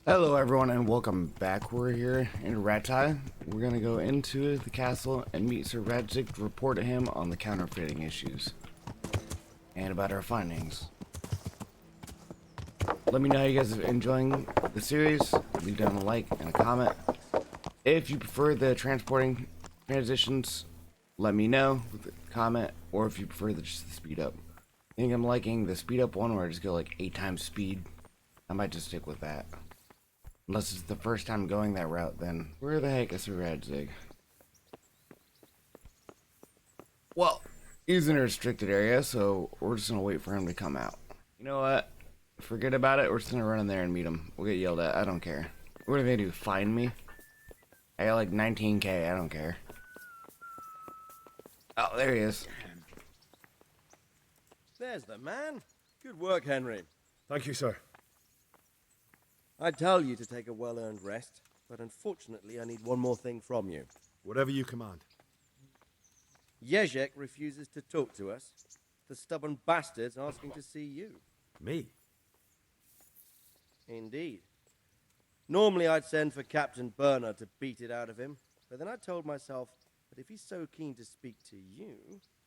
Hello everyone and welcome back. We're here in Ratai. We're gonna go into the castle and meet Sir Radzig to report to him on the counterfeiting issues and about our findings. Let me know how you guys are enjoying the series. Leave down a like and a comment. If you prefer the transporting transitions, let me know with a comment, or if you prefer just the speed up. I think I'm liking the speed up one where I just go like 8 times speed. I might just stick with that. Unless it's the first time going that route, then where the heck is Sir Radzig? Well, he's in a restricted area, so we're just gonna wait for him to come out. You know what? Forget about it. We're just gonna run in there and meet him. We'll get yelled at. I don't care. What are they gonna do? Find me? I got like 19k. I don't care. Oh, there he is. There's the man. Good work, Henry. Thank you, sir. I tell you to take a well-earned rest, but unfortunately I need one more thing from you. Whatever you command. Jezek refuses to talk to us. The stubborn bastard's asking to see you. Me? Indeed. Normally I'd send for Captain Bernard to beat it out of him, but then I told myself that if he's so keen to speak to you...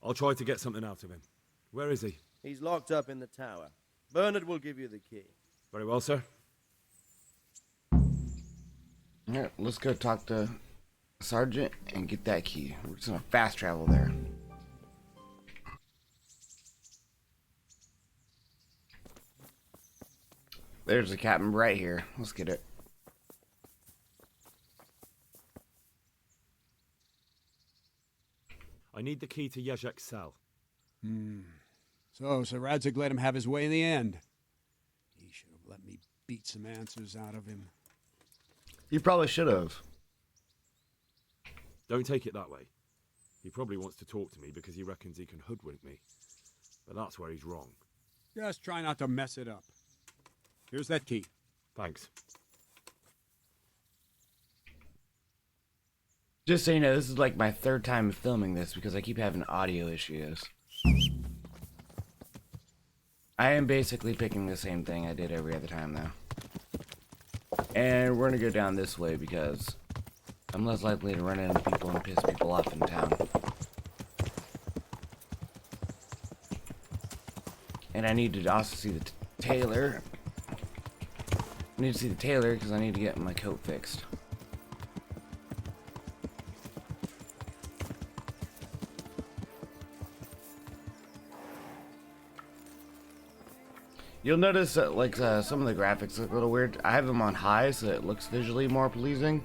I'll try to get something out of him. Where is he? He's locked up in the tower. Bernard will give you the key. Very well, sir. Alright, let's go talk to Sergeant and get that key. We're just gonna fast travel there. There's the captain right here. Let's get it. I need the key to Jezek's cell. So Sir Radzig let him have his way in the end. He should have let me beat some answers out of him. You probably should have. Don't take it that way. He probably wants to talk to me because he reckons he can hoodwink me. But that's where he's wrong. Just try not to mess it up. Here's that key. Thanks. Just so you know, this is like my 3rd time filming this because I keep having audio issues. I am basically picking the same thing I did every other time though. And we're gonna go down this way because I'm less likely to run into people and piss people off in town. And I need to also see the tailor. I need to see the tailor because I need to get my coat fixed. You'll notice that like some of the graphics look a little weird. I have them on high so it looks visually more pleasing,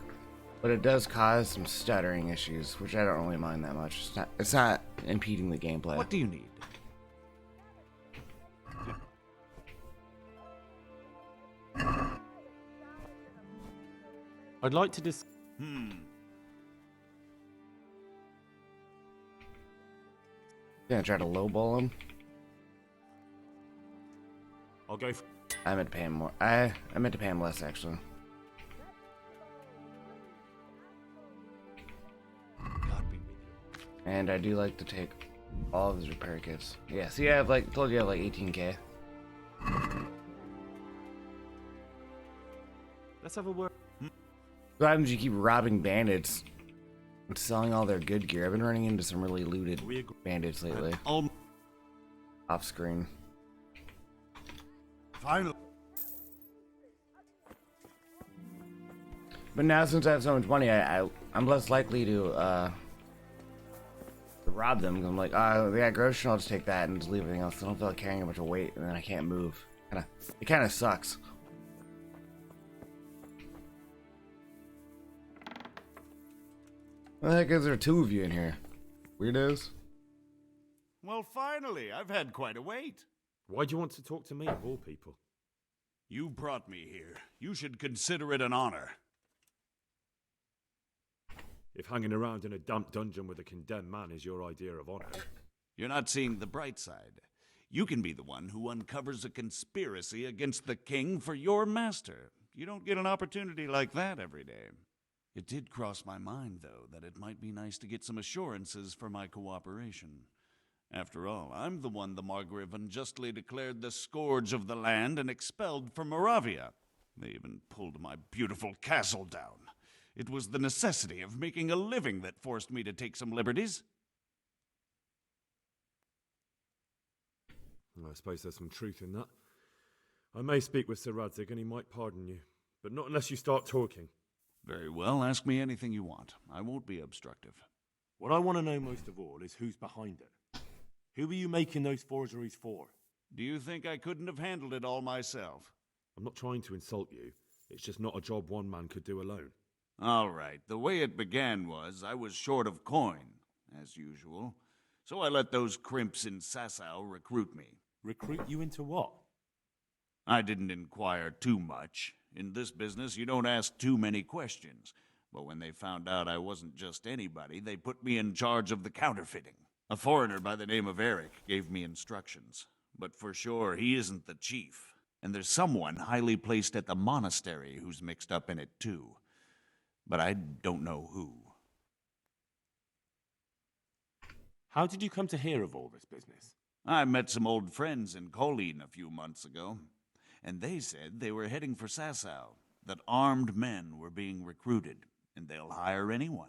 but it does cause some stuttering issues, which I don't really mind that much. It's not impeding the gameplay. What do you need? I'd like to Gonna try to lowball him. I'll go I meant to pay him more. I meant to pay him less actually. God be with you. And I do like to take all of his repair kits. Yeah, see, I have like told you I have like 18k. Let's have a word. What happens if you keep robbing bandits and selling all their good gear? I've been running into some really looted bandits lately. Off screen. Finally. But now since I have so much money, I'm less likely to rob them. I'm like, oh, they got grocery, I'll just take that and just leave everything else. I don't feel like carrying a bunch of weight and then I can't move. It kind of sucks. What the heck is there 2 of you in here? Weirdos? Well, finally, I've had quite a wait. Why do you want to talk to me of all people? You brought me here. You should consider it an honor. If hanging around in a damp dungeon with a condemned man is your idea of honor. You're not seeing the bright side. You can be the one who uncovers a conspiracy against the king for your master. You don't get an opportunity like that every day. It did cross my mind, though, that it might be nice to get some assurances for my cooperation. After all, I'm the one the Margrave unjustly declared the scourge of the land and expelled from Moravia. They even pulled my beautiful castle down. It was the necessity of making a living that forced me to take some liberties. I suppose there's some truth in that. I may speak with Sir Radzig and he might pardon you, but not unless you start talking. Very well, ask me anything you want. I won't be obstructive. What I want to know most of all is who's behind it. Who are you making those forgeries for? Do you think I couldn't have handled it all myself? I'm not trying to insult you. It's just not a job one man could do alone. All right, the way it began was I was short of coin, as usual. So I let those crimps in Sasau recruit me. Recruit you into what? I didn't inquire too much. In this business, you don't ask too many questions. But when they found out I wasn't just anybody, they put me in charge of the counterfeiting. A foreigner by the name of Eric gave me instructions. But for sure, he isn't the chief. And there's someone highly placed at the monastery who's mixed up in it too. But I don't know who. How did you come to hear of all this business? I met some old friends in Kolin a few months ago, and they said they were heading for Sasau, that armed men were being recruited, and they'll hire anyone.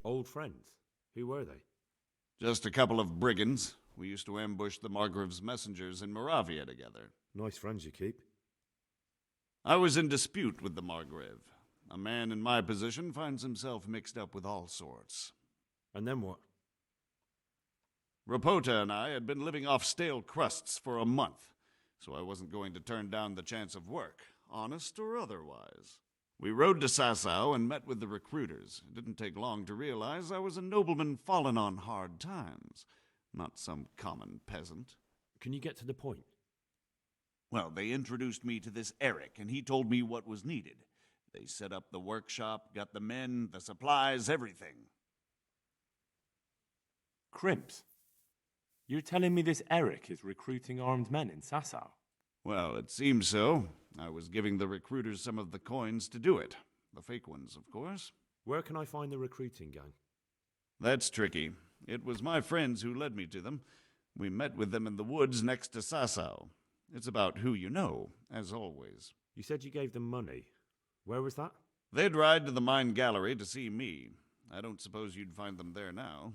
Old friends? Who were they? Just a couple of brigands. We used to ambush the Margrave's messengers in Moravia together. Nice friends you keep. I was in dispute with the Margrave. A man in my position finds himself mixed up with all sorts. And then what? Rapota and I had been living off stale crusts for a month, so I wasn't going to turn down the chance of work, honest or otherwise. We rode to Sasau and met with the recruiters. It didn't take long to realize I was a nobleman fallen on hard times, not some common peasant. Can you get to the point? Well, they introduced me to this Eric, and he told me what was needed. They set up the workshop, got the men, the supplies, everything. Crimps? You're telling me this Eric is recruiting armed men in Sasau? Well, it seems so. I was giving the recruiters some of the coins to do it. The fake ones, of course. Where can I find the recruiting gang? That's tricky. It was my friends who led me to them. We met with them in the woods next to Sasau. It's about who you know, as always. You said you gave them money. Where was that? They'd ride to the mine gallery to see me. I don't suppose you'd find them there now.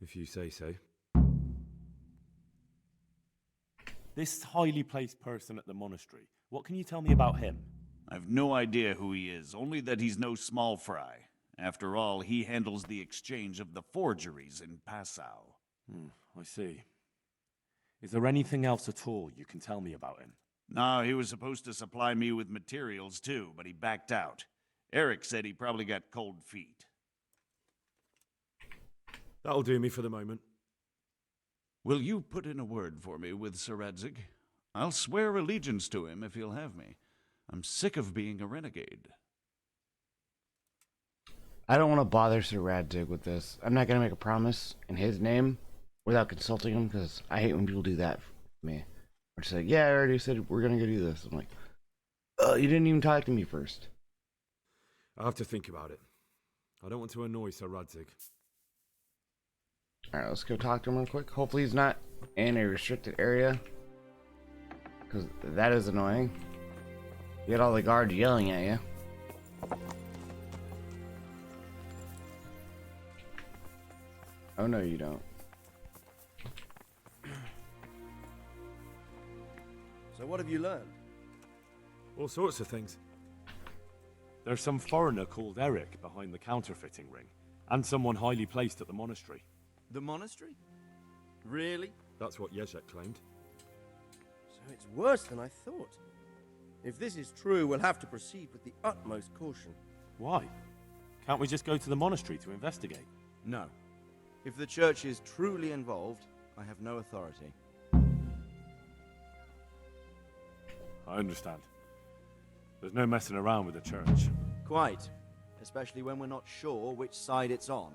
If you say so. This highly placed person at the monastery, what can you tell me about him? I've no idea who he is, only that he's no small fry. After all, he handles the exchange of the forgeries in Passau. I see. Is there anything else at all you can tell me about him? No, he was supposed to supply me with materials too, but he backed out. Eric said he probably got cold feet. That'll do me for the moment. Will you put in a word for me with Sir Radzig? I'll swear allegiance to him if he'll have me. I'm sick of being a renegade. I don't want to bother Sir Radzig with this. I'm not going to make a promise in his name without consulting him, because I hate when people do that for me. Or just like, yeah, I already said we're going to go do this. I'm like, you didn't even talk to me first. I'll have to think about it. I don't want to annoy Sir Radzig. Alright, let's go talk to him real quick. Hopefully he's not in a restricted area, because that is annoying. You get all the guards yelling at you. Oh no, you don't. So what have you learned? All sorts of things. There's some foreigner called Eric behind the counterfeiting ring, and someone highly placed at the monastery. The monastery? Really? That's what Jezek claimed. So it's worse than I thought. If this is true, we'll have to proceed with the utmost caution. Why? Can't we just go to the monastery to investigate? No. If the church is truly involved, I have no authority. I understand. There's no messing around with the church. Quite. Especially when we're not sure which side it's on.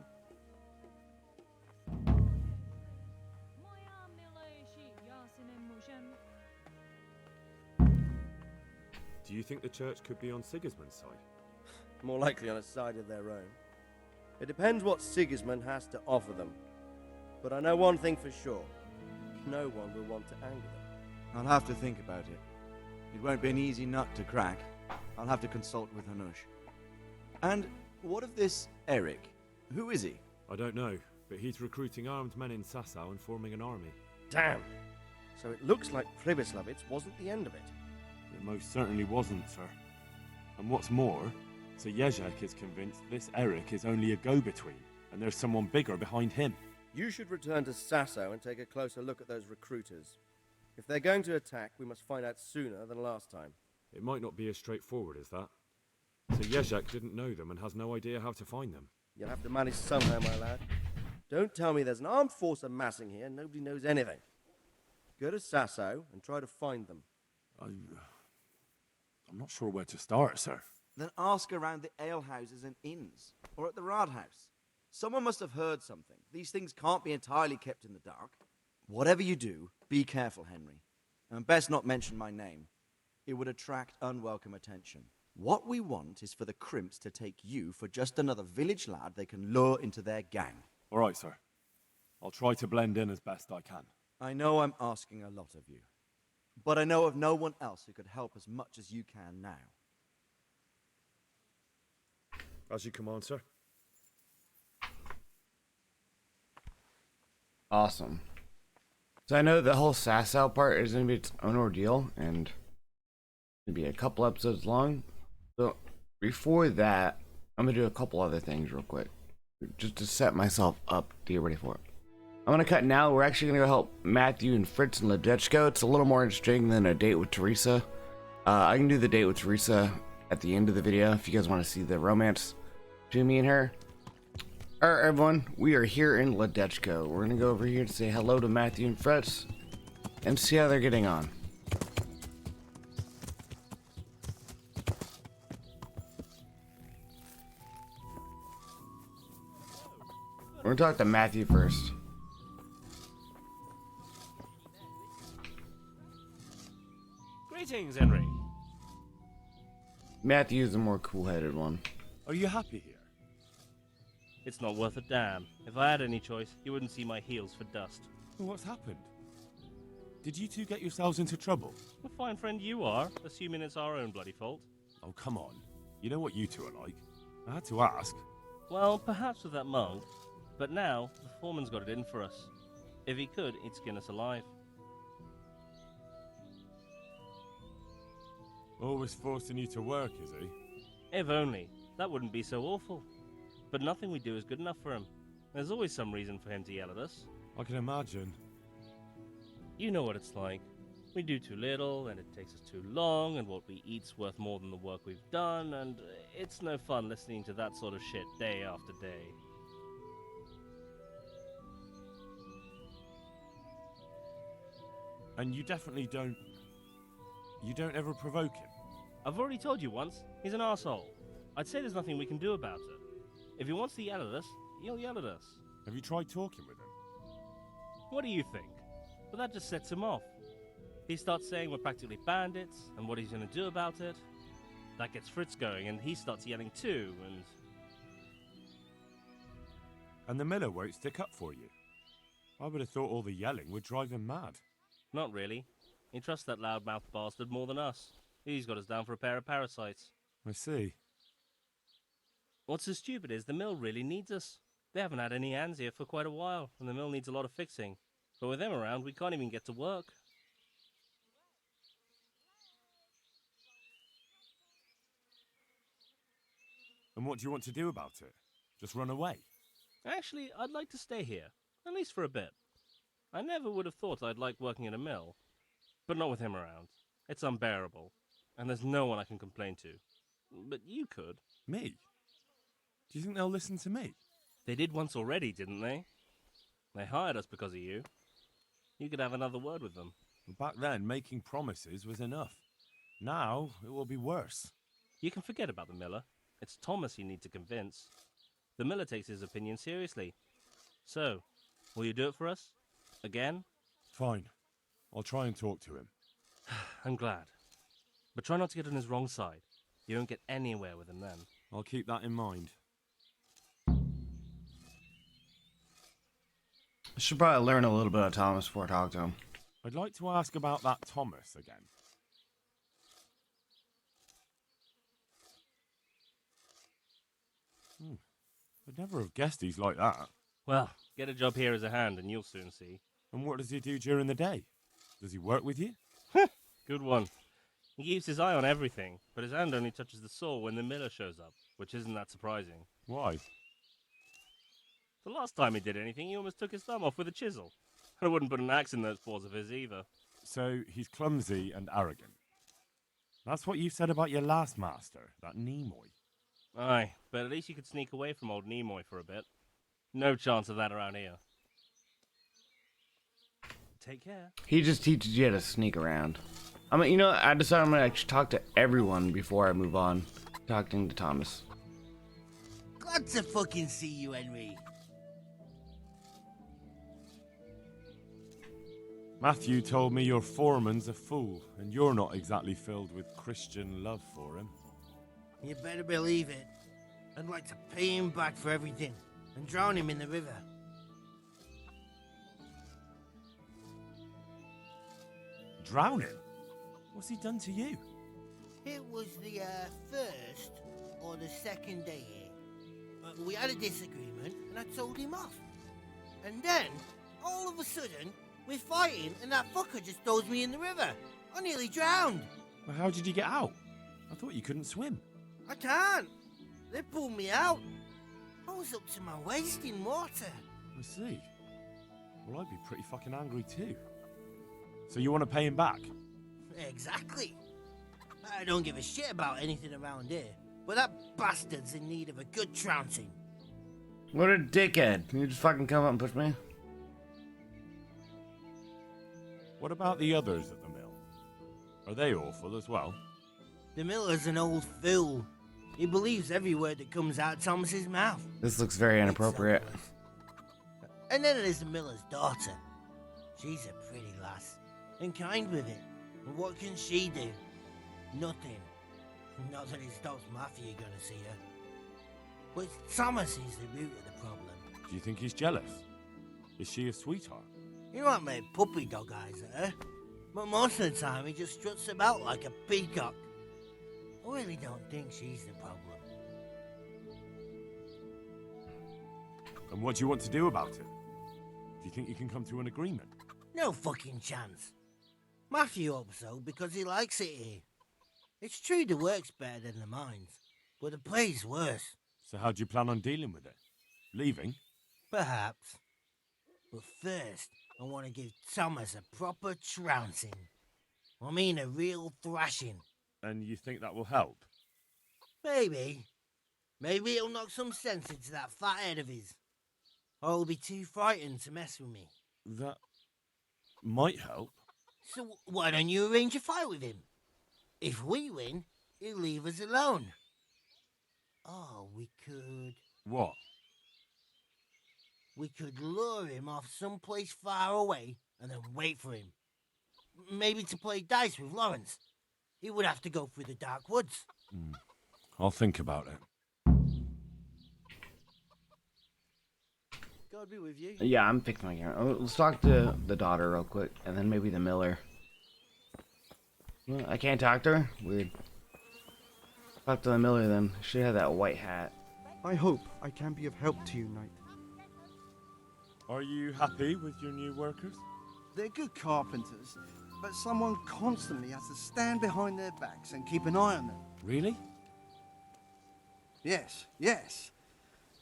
Do you think the church could be on Sigismund's side? More likely on a side of their own. It depends what Sigismund has to offer them. But I know one thing for sure. no one will want to anger them. I'll have to think about it. It won't be an easy nut to crack. I'll have to consult with Hanush. And what of this Eric? Who is he? I don't know, but he's recruiting armed men in Sasau and forming an army. Damn! So it looks like Pribyslavitz wasn't the end of it. It most certainly wasn't, sir. And what's more, Sir Jezek is convinced this Eric is only a go-between, and there's someone bigger behind him. You should return to Sasau and take a closer look at those recruiters. If they're going to attack, we must find out sooner than last time. It might not be as straightforward as that. Sir Jezek didn't know them and has no idea how to find them. You'll have to manage somehow, my lad. Don't tell me there's an armed force amassing here and nobody knows anything. Go to Sasau and try to find them. I'm not sure where to start, sir. Then ask around the alehouses and inns, or at the Rathaus. Someone must have heard something. These things can't be entirely kept in the dark. Whatever you do, be careful, Henry. And best not mention my name. It would attract unwelcome attention. What we want is for the crimps to take you for just another village lad they can lure into their gang. All right, sir. I'll try to blend in as best I can. I know I'm asking a lot of you, but I know of no one else who could help as much as you can now. As you command, sir. Awesome. So I know the whole Sasau part is going to be its own ordeal, and it'll be a couple episodes long. So before that, I'm going to do a couple other things real quick, just to set myself up to get ready for it. I'm going to cut now. We're actually going to go help Matthew and Fritz and Ledechko. It's a little more interesting than a date with Teresa. I can do the date with Teresa at the end of the video if you guys want to see the romance between me and her. Alright everyone, we are here in Ledechko. We're gonna go over here to say hello to Matthew and Fritz and see how they're getting on. We're gonna talk to Matthew first. Greetings, Henry. Matthew's the more cool-headed one. Are you happy here? It's not worth a damn. If I had any choice, you wouldn't see my heels for dust. What's happened? Did you two get yourselves into trouble? A fine friend you are, assuming it's our own bloody fault. Oh, come on. You know what you two are like. I had to ask. Well, perhaps with that monk, but now the foreman's got it in for us. If he could, he'd skin us alive. Always forcing you to work, is he? If only. That wouldn't be so awful. But nothing we do is good enough for him. There's always some reason for him to yell at us. I can imagine. You know what it's like. We do too little, and it takes us too long, and what we eat's worth more than the work we've done, and it's no fun listening to that sort of shit day after day. And you definitely don't... You don't ever provoke him? I've already told you once, he's an arsehole. I'd say there's nothing we can do about it. If he wants to yell at us, he'll yell at us. Have you tried talking with him? What do you think? Well, that just sets him off. He starts saying we're practically bandits, and what he's going to do about it. That gets Fritz going, and he starts yelling too, and... And the miller won't stick up for you? I would have thought all the yelling would drive him mad. Not really. He trusts that loudmouth bastard more than us. He's got us down for a pair of parasites. I see. What's so stupid is the mill really needs us. They haven't had any hands here for quite a while, and the mill needs a lot of fixing. But with them around, we can't even get to work. And what do you want to do about it? Just run away? Actually, I'd like to stay here, at least for a bit. I never would have thought I'd like working in a mill. But not with him around. It's unbearable, and there's no one I can complain to. But you could. Me? Do you think they'll listen to me? They did once already, didn't they? They hired us because of you. You could have another word with them. Back then, making promises was enough. Now, it will be worse. You can forget about the miller. It's Thomas you need to convince. The miller takes his opinion seriously. So, will you do it for us? Again? Fine. I'll try and talk to him. I'm glad. But try not to get on his wrong side. You won't get anywhere with him then. I'll keep that in mind. I should probably learn a little bit of Thomas before I talk to him. I'd like to ask about that Thomas again. I'd never have guessed he's like that. Well, get a job here as a hand and you'll soon see. And what does he do during the day? Does he work with you? Good one. He keeps his eye on everything, but his hand only touches the saw when the miller shows up, which isn't that surprising. Why? The last time he did anything, he almost took his thumb off with a chisel. I wouldn't put an axe in those paws of his either. So he's clumsy and arrogant. That's what you said about your last master, that Nimoy. Aye, but at least you could sneak away from old Nimoy for a bit. No chance of that around here. Take care. He just teaches you how to sneak around. I mean, you know, I decided I'm gonna actually talk to everyone before I move on talking to Thomas. Glad to fucking see you, Henry. Matthew told me your foreman's a fool, and you're not exactly filled with Christian love for him. You better believe it. I'd like to pay him back for everything and drown him in the river. Drown him? What's he done to you? It was the first or the second day here. We had a disagreement and I told him off. And then, all of a sudden, we're fighting and that fucker just throws me in the river. I nearly drowned. Well, how did you get out? I thought you couldn't swim. I can't. They pulled me out. I was up to my waist in water. I see. Well, I'd be pretty fucking angry too. So you want to pay him back? Exactly. I don't give a shit about anything around here, but that bastard's in need of a good trouncing. What a dickhead. Can you just fucking come up and push me? What about the others at the mill? Are they awful as well? The miller's an old fool. He believes every word that comes out of Thomas's mouth. This looks very inappropriate. And then there's the miller's daughter. She's a pretty lass, and kind with it. And what can she do? Nothing. Not that it stops Matthew gonna see her. But Thomas is the root of the problem. Do you think he's jealous? Is she a sweetheart? He might make puppy dog eyes at her, but most of the time he just struts about like a peacock. I really don't think she's the problem. And what do you want to do about it? Do you think you can come to an agreement? No fucking chance. Matthew hopes so because he likes it here. It's true the work's better than the mines, but the play's worse. So how do you plan on dealing with it? Leaving? Perhaps. But first, I want to give Thomas a proper trouncing. I mean a real thrashing. And you think that will help? Maybe. Maybe it'll knock some sense into that fat head of his. Or he'll be too frightened to mess with me. That might help. So why don't you arrange a fight with him? If we win, he'll leave us alone. Oh, we could... What? We could lure him off someplace far away and then wait for him. Maybe to play dice with Lawrence. He would have to go through the dark woods. I'll think about it. God be with you. Yeah, I'm picking my camera. Let's talk to the daughter real quick, and then maybe the miller. Well, I can't talk to her? Weird. Talk to the miller then. She had that white hat. I hope I can be of help to you, Knight. Are you happy with your new workers? They're good carpenters, but someone constantly has to stand behind their backs and keep an eye on them. Really? Yes, yes.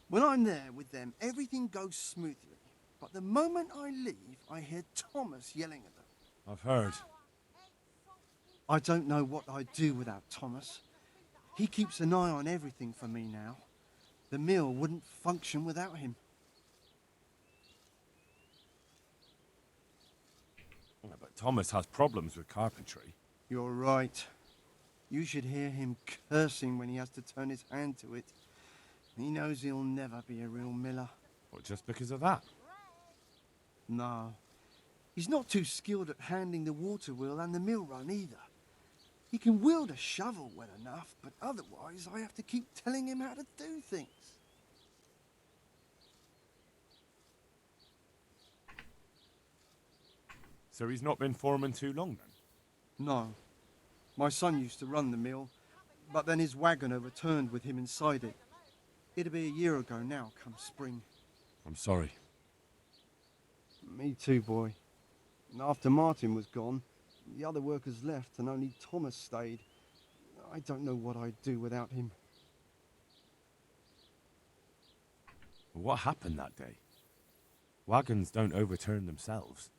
When I'm there with them, everything goes smoothly. But the moment I leave, I hear Thomas yelling at them. I've heard. I don't know what I'd do without Thomas. He keeps an eye on everything for me now. The mill wouldn't function without him. Yeah, but Thomas has problems with carpentry. You're right. You should hear him cursing when he has to turn his hand to it. He knows he'll never be a real miller. What, just because of that? No. He's not too skilled at handling the water wheel and the mill run either. He can wield a shovel well enough, but otherwise I have to keep telling him how to do things. So he's not been foreman too long then? No. My son used to run the mill, but then his wagon overturned with him inside it. It'll be a year ago now, come spring. I'm sorry. Me too, boy. And after Martin was gone, the other workers left and only Thomas stayed. I don't know what I'd do without him. What happened that day? Wagons don't overturn themselves.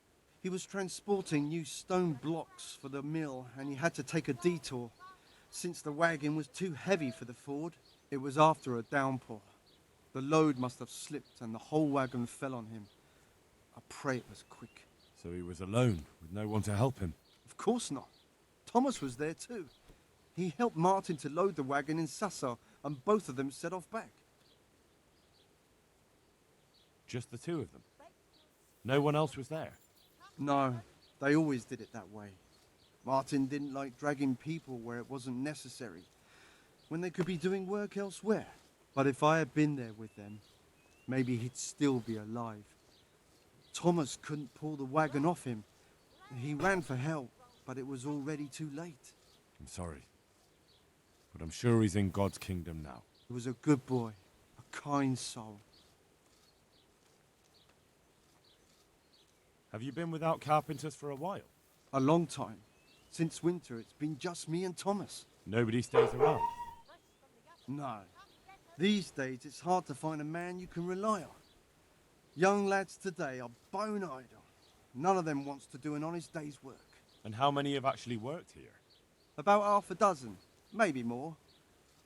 He was transporting new stone blocks for the mill and he had to take a detour. Since the wagon was too heavy for the ford, it was after a downpour. The load must have slipped and the whole wagon fell on him. I pray it was quick. So he was alone, with no one to help him? Of course not. Thomas was there too. He helped Martin to load the wagon in Sasau, and both of them set off back. Just the two of them? No one else was there? No, they always did it that way. Martin didn't like dragging people where it wasn't necessary, when they could be doing work elsewhere. But if I had been there with them, maybe he'd still be alive. Thomas couldn't pull the wagon off him. He ran for help, but it was already too late. I'm sorry. But I'm sure he's in God's kingdom now. He was a good boy, a kind soul. Have you been without carpenters for a while? A long time. Since winter, it's been just me and Thomas. Nobody stays around? No. These days, it's hard to find a man you can rely on. Young lads today are bone idle. None of them wants to do an honest day's work. And how many have actually worked here? About half a dozen, maybe more.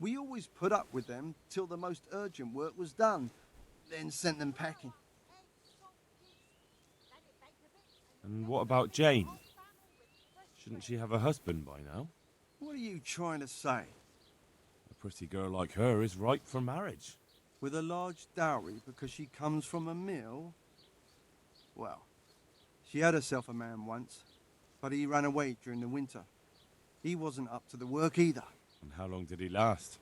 We always put up with them till the most urgent work was done, then sent them packing. And what about Jane? Shouldn't she have a husband by now? What are you trying to say? A pretty girl like her is ripe for marriage. With a large dowry because she comes from a mill? Well, she had herself a man once, but he ran away during the winter. He wasn't up to the work either. And how long did he last?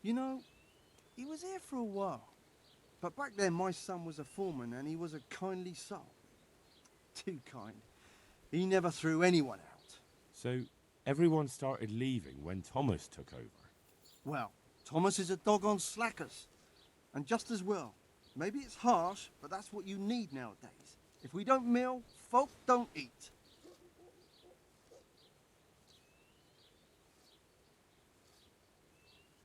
You know, he was here for a while. But back then my son was a foreman and he was a kindly soul. Too kind. He never threw anyone out. So everyone started leaving when Thomas took over? Well, Thomas is a dog on slackers. And just as well. Maybe it's harsh, but that's what you need nowadays. If we don't mill, folk don't eat.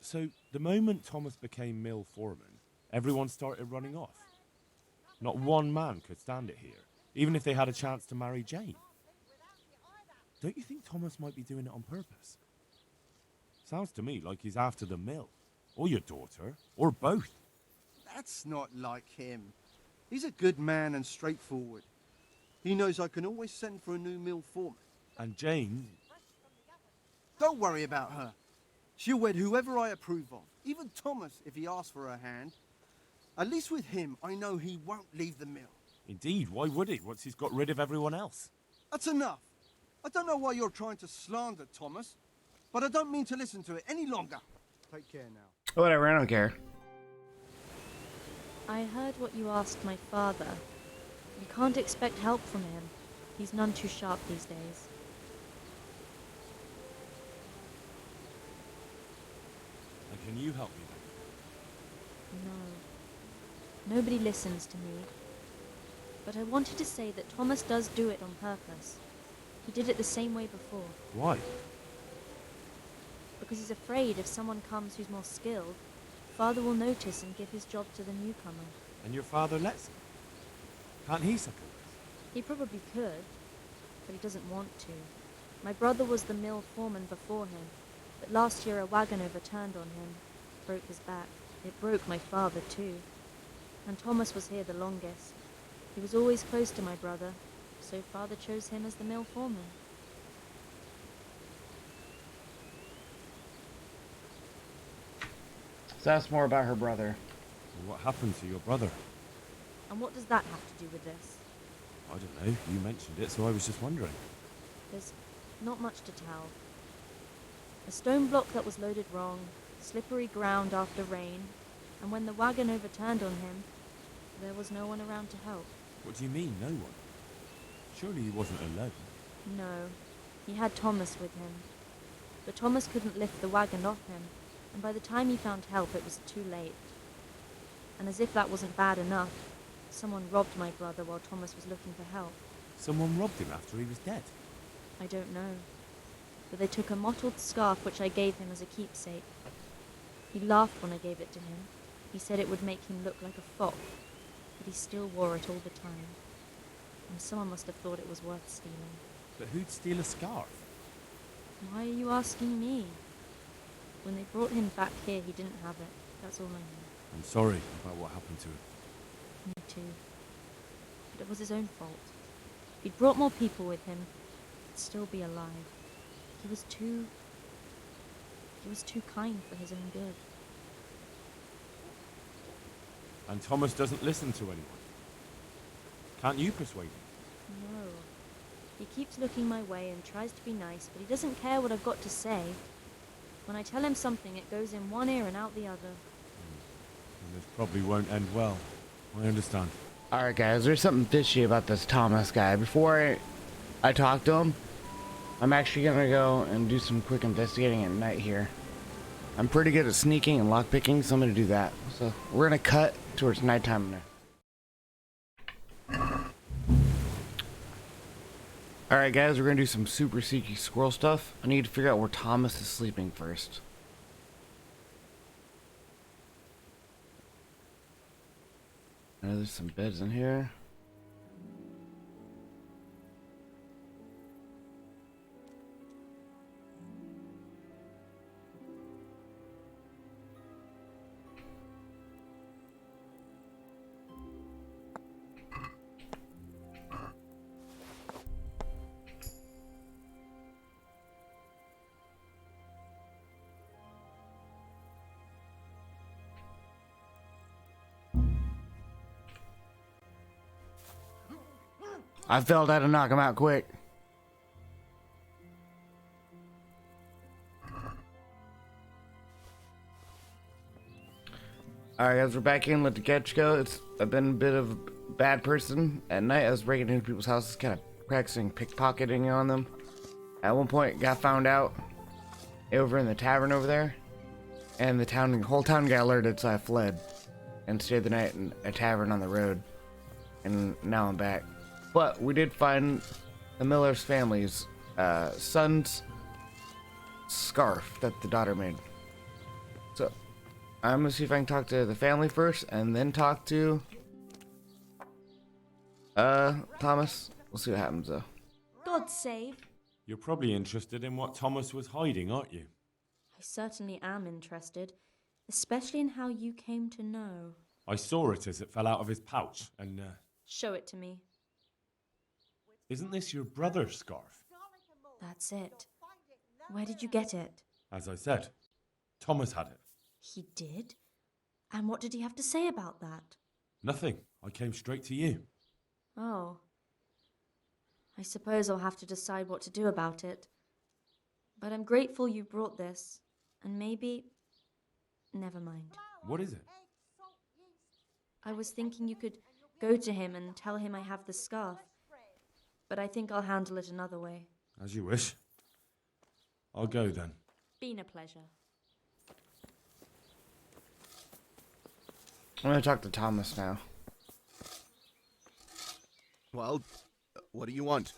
So the moment Thomas became mill foreman, everyone started running off? Not one man could stand it here, even if they had a chance to marry Jane. Don't you think Thomas might be doing it on purpose? Sounds to me like he's after the mill, or your daughter, or both. That's not like him. He's a good man and straightforward. He knows I can always send for a new mill foreman. And Jane? Don't worry about her. She'll wed whoever I approve of, even Thomas if he asks for her hand. At least with him, I know he won't leave the mill. Indeed, why would he, once he's got rid of everyone else? That's enough. I don't know why you're trying to slander Thomas, but I don't mean to listen to it any longer. Take care now. Whatever, I don't care. I heard what you asked my father. You can't expect help from him. He's none too sharp these days. And can you help me then? No. Nobody listens to me. But I wanted to say that Thomas does do it on purpose. He did it the same way before. Why? Because he's afraid if someone comes who's more skilled, Father will notice and give his job to the newcomer. And your father lets him? Can't he settle this? He probably could, but he doesn't want to. My brother was the mill foreman before him, but last year a wagon overturned on him, broke his back. It broke my father too. And Thomas was here the longest. He was always close to my brother, so Father chose him as the mill foreman. So that's more about her brother. Well, what happened to your brother? And what does that have to do with this? I don't know. You mentioned it, so I was just wondering. There's not much to tell. A stone block that was loaded wrong, slippery ground after rain, and when the wagon overturned on him, there was no one around to help. What do you mean, no one? Surely he wasn't alone. No, he had Thomas with him. But Thomas couldn't lift the wagon off him, and by the time he found help it was too late. And as if that wasn't bad enough, someone robbed my brother while Thomas was looking for help. Someone robbed him after he was dead. I don't know. But they took a mottled scarf which I gave him as a keepsake. He laughed when I gave it to him. He said it would make him look like a fop, but he still wore it all the time. And someone must have thought it was worth stealing. But who'd steal a scarf? Why are you asking me? When they brought him back here, he didn't have it. That's all I know. I'm sorry about what happened to him. Me too. But it was his own fault. If he'd brought more people with him, he'd still be alive. He was too kind for his own good. And Thomas doesn't listen to anyone. Can't you persuade him? No. He keeps looking my way and tries to be nice, but he doesn't care what I've got to say. When I tell him something, it goes in one ear and out the other. And this probably won't end well. I understand. Alright guys, there's something fishy about this Thomas guy. Before I talk to him, I'm actually gonna go and do some quick investigating at night here. I'm pretty good at sneaking and lockpicking, so I'm gonna do that. So we're gonna cut towards nighttime now. Alright guys, we're gonna do some super seeky squirrel stuff. I need to figure out where Thomas is sleeping first. There's some beds in here. I felt I had to knock him out quick. Alright guys, we're back in. Let the catch go. I've been a bit of a bad person. At night I was breaking into people's houses, kind of practicing pickpocketing on them. At one point got found out over in the tavern over there. And the whole town got alerted, so I fled. And stayed the night in a tavern on the road. And now I'm back. But we did find the Miller's family's son's scarf that the daughter made. So I'm gonna see if I can talk to the family first and then talk to Thomas. We'll see what happens though. God save. You're probably interested in what Thomas was hiding, aren't you? I certainly am interested, especially in how you came to know. I saw it as it fell out of his pouch, and Show it to me. isn't this your brother's scarf? That's it. Where did you get it? As I said, Thomas had it. He did? And what did he have to say about that? Nothing. I came straight to you. Oh. I suppose I'll have to decide what to do about it. But I'm grateful you brought this. And maybe... Never mind. What is it? I was thinking you could go to him and tell him I have the scarf. But I think I'll handle it another way. As you wish. I'll go then. Been a pleasure. I'm gonna talk to Thomas now. Well, what do you want?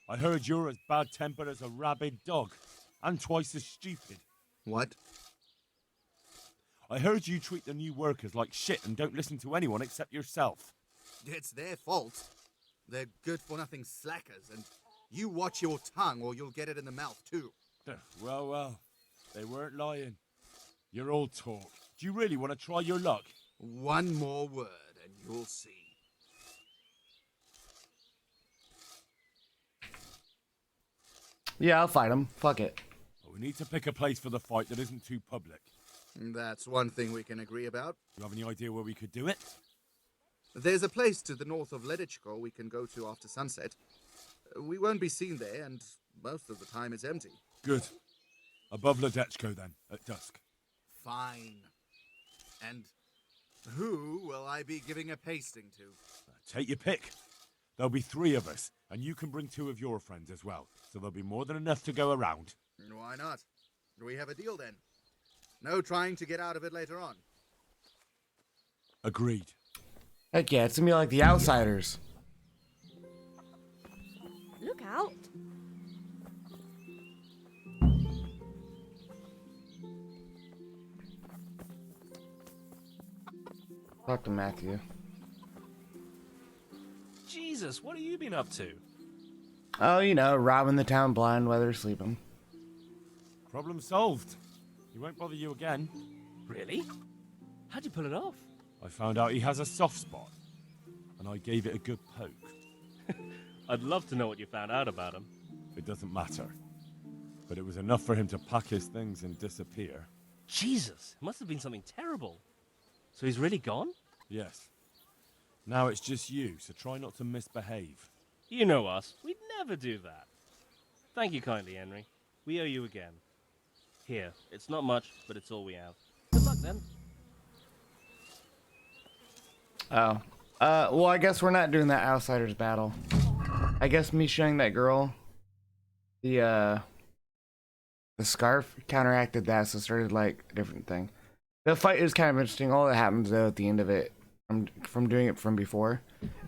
I heard you're as bad-tempered as a rabid dog, and twice as stupid. What? I heard you treat the new workers like shit and don't listen to anyone except yourself. It's their fault. They're good-for-nothing slackers, and you watch your tongue or you'll get it in the mouth, too. Well, they weren't lying. You're all talk. Do you really want to try your luck? One more word, and you'll see. Yeah, I'll fight him. Fuck it. We need to pick a place for the fight that isn't too public. That's one thing we can agree about. You have any idea where we could do it? There's a place to the north of Ledichko we can go to after sunset. We won't be seen there, and most of the time it's empty. Good. Above Ledechko, then, at dusk. Fine. And who will I be giving a pasting to? Take your pick. There'll be 3 of us, and you can bring 2 of your friends as well, so there'll be more than enough to go around. Why not? Do we have a deal then? No trying to get out of it later on. Agreed. Heck yeah, it's gonna be like the Outsiders. Look out! Talk to Matthew. Jesus, what have you been up to? Oh, you know, robbing the town blind while they're sleeping. Problem solved. He won't bother you again. Really? How'd you pull it off? I found out he has a soft spot, and I gave it a good poke. I'd love to know what you found out about him. It doesn't matter. But it was enough for him to pack his things and disappear. Jesus, it must have been something terrible. So he's really gone? Yes. Now it's just you, so try not to misbehave. You know us. We'd never do that. Thank you kindly, Henry. We owe you again. Here, it's not much, but it's all we have. Good luck then. Oh. Well, I guess we're not doing that Outsiders battle. I guess me showing that girl the scarf counteracted that, so it started like a different thing. The fight is kind of interesting. All that happens though at the end of it, from doing it from before,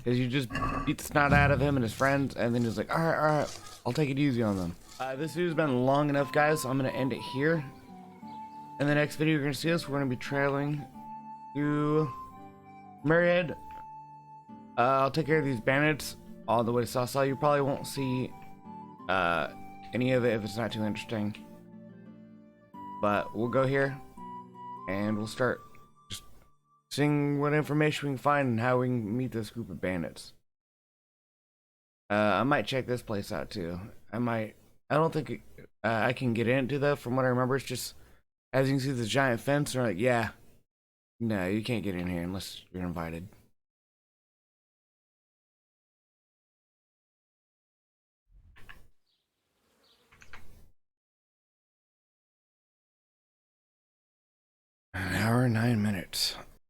is you just beat the snot out of him and his friends, and then he's like, all right, I'll take it easy on them. This video's been long enough, guys, so I'm gonna end it here. In the next video, you're gonna see us. We're gonna be traveling to Myriad. I'll take care of these bandits all the way to Sasa. You probably won't see any of it if it's not too interesting. But we'll go here and we'll start just seeing what information we can find and how we can meet this group of bandits. I might check this place out too. I don't think I can get into though. From what I remember, it's just, as you can see, this giant fence. And they're like, yeah, no, you can't get in here unless you're invited. An hour and 9 minutes.